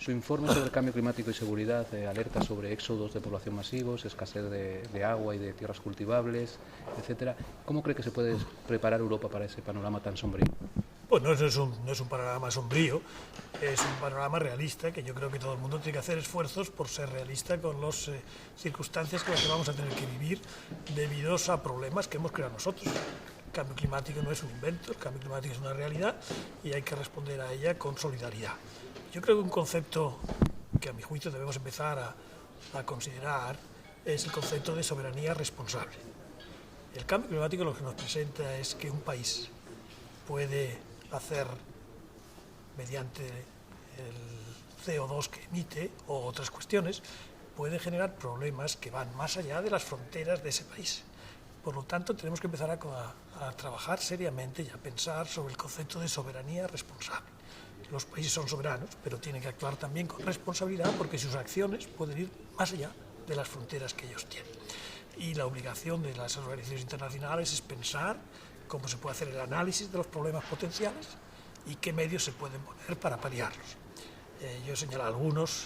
su informe sobre el cambio climático y seguridad alerta sobre éxodos de población masivos, escasez de agua y de tierras cultivables, etcétera. ¿Cómo cree que se puede preparar Europa para ese panorama tan sombrío? Pues no es un panorama sombrío, es un panorama realista, que yo creo que todo el mundo tiene que hacer esfuerzos por ser realista con las circunstancias con las que vamos a tener que vivir debido a problemas que hemos creado nosotros. El cambio climático no es un invento, el cambio climático es una realidad y hay que responder a ella con solidaridad. Yo creo que un concepto que a mi juicio debemos empezar a considerar es el concepto de soberanía responsable. El cambio climático lo que nos presenta es que un país puede hacer, mediante el CO2 que emite o otras cuestiones, puede generar problemas que van más allá de las fronteras de ese país. Por lo tanto, tenemos que empezar a trabajar seriamente y a pensar sobre el concepto de soberanía responsable. Los países son soberanos, pero tienen que actuar también con responsabilidad porque sus acciones pueden ir más allá de las fronteras que ellos tienen. Y la obligación de las organizaciones internacionales es pensar cómo se puede hacer el análisis de los problemas potenciales y qué medios se pueden poner para paliarlos. Yo he señalado algunos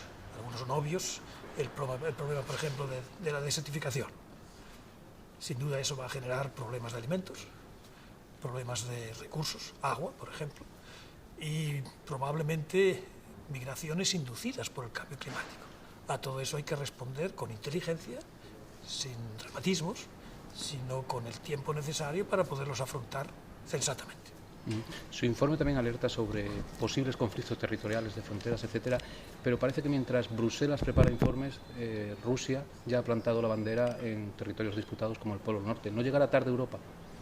son obvios, el problema, por ejemplo, de la desertificación. Sin duda eso va a generar problemas de alimentos, problemas de recursos, agua, por ejemplo, y probablemente migraciones inducidas por el cambio climático. A todo eso hay que responder con inteligencia, sin dramatismos, sino con el tiempo necesario para poderlos afrontar sensatamente. Su informe también alerta sobre posibles conflictos territoriales de fronteras, etcétera, pero parece que mientras Bruselas prepara informes, Rusia ya ha plantado la bandera en territorios disputados como el Polo Norte. ¿No llegará tarde Europa?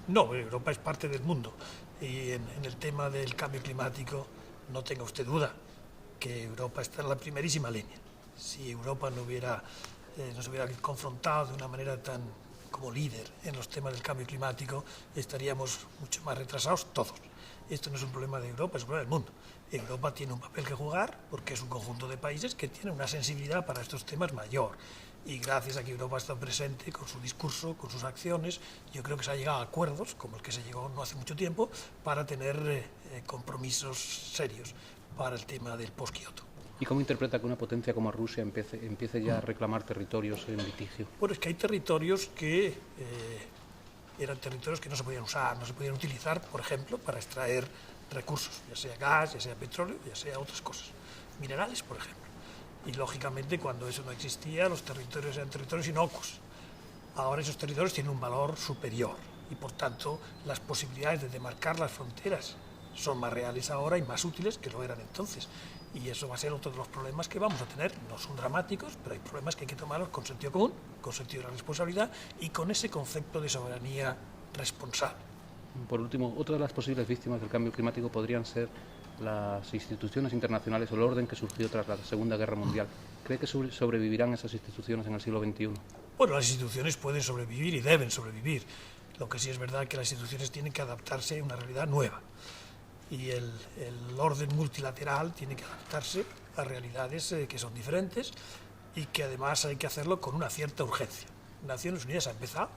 No, Europa es parte del mundo y en el tema del cambio climático no tenga usted duda que Europa está en la primerísima línea. Si Europa no se hubiera confrontado de una manera tan como líder en los temas del cambio climático, estaríamos mucho más retrasados todos. Esto no es un problema de Europa, es un problema del mundo. Europa tiene un papel que jugar porque es un conjunto de países que tienen una sensibilidad para estos temas mayor. Y gracias a que Europa está presente con su discurso, con sus acciones, yo creo que se ha llegado a acuerdos, como el que se llegó no hace mucho tiempo, para tener compromisos serios para el tema del post-Kioto. ¿Y cómo interpreta que una potencia como Rusia empiece ya a reclamar territorios en litigio? Bueno, es que hay territorios que eran territorios que no se podían usar, no se podían utilizar, por ejemplo, para extraer recursos, ya sea gas, ya sea petróleo, ya sea otras cosas, minerales, por ejemplo. Y lógicamente, cuando eso no existía, los territorios eran territorios inocuos. Ahora esos territorios tienen un valor superior y, por tanto, las posibilidades de demarcar las fronteras son más reales ahora y más útiles que lo eran entonces. Y eso va a ser otro de los problemas que vamos a tener. No son dramáticos, pero hay problemas que hay que tomarlos con sentido común, con sentido de la responsabilidad y con ese concepto de soberanía responsable. Por último, otra de las posibles víctimas del cambio climático podrían ser las instituciones internacionales o el orden que surgió tras la Segunda Guerra Mundial. ¿Cree que sobrevivirán esas instituciones en el siglo XXI? Bueno, las instituciones pueden sobrevivir y deben sobrevivir. Lo que sí es verdad es que las instituciones tienen que adaptarse a una realidad nueva. Y el orden multilateral tiene que adaptarse a realidades que son diferentes y que además hay que hacerlo con una cierta urgencia. Naciones Unidas ha empezado,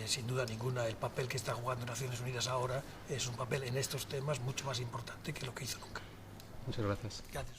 sin duda ninguna el papel que está jugando Naciones Unidas ahora es un papel en estos temas mucho más importante que lo que hizo nunca. Muchas gracias. Gracias.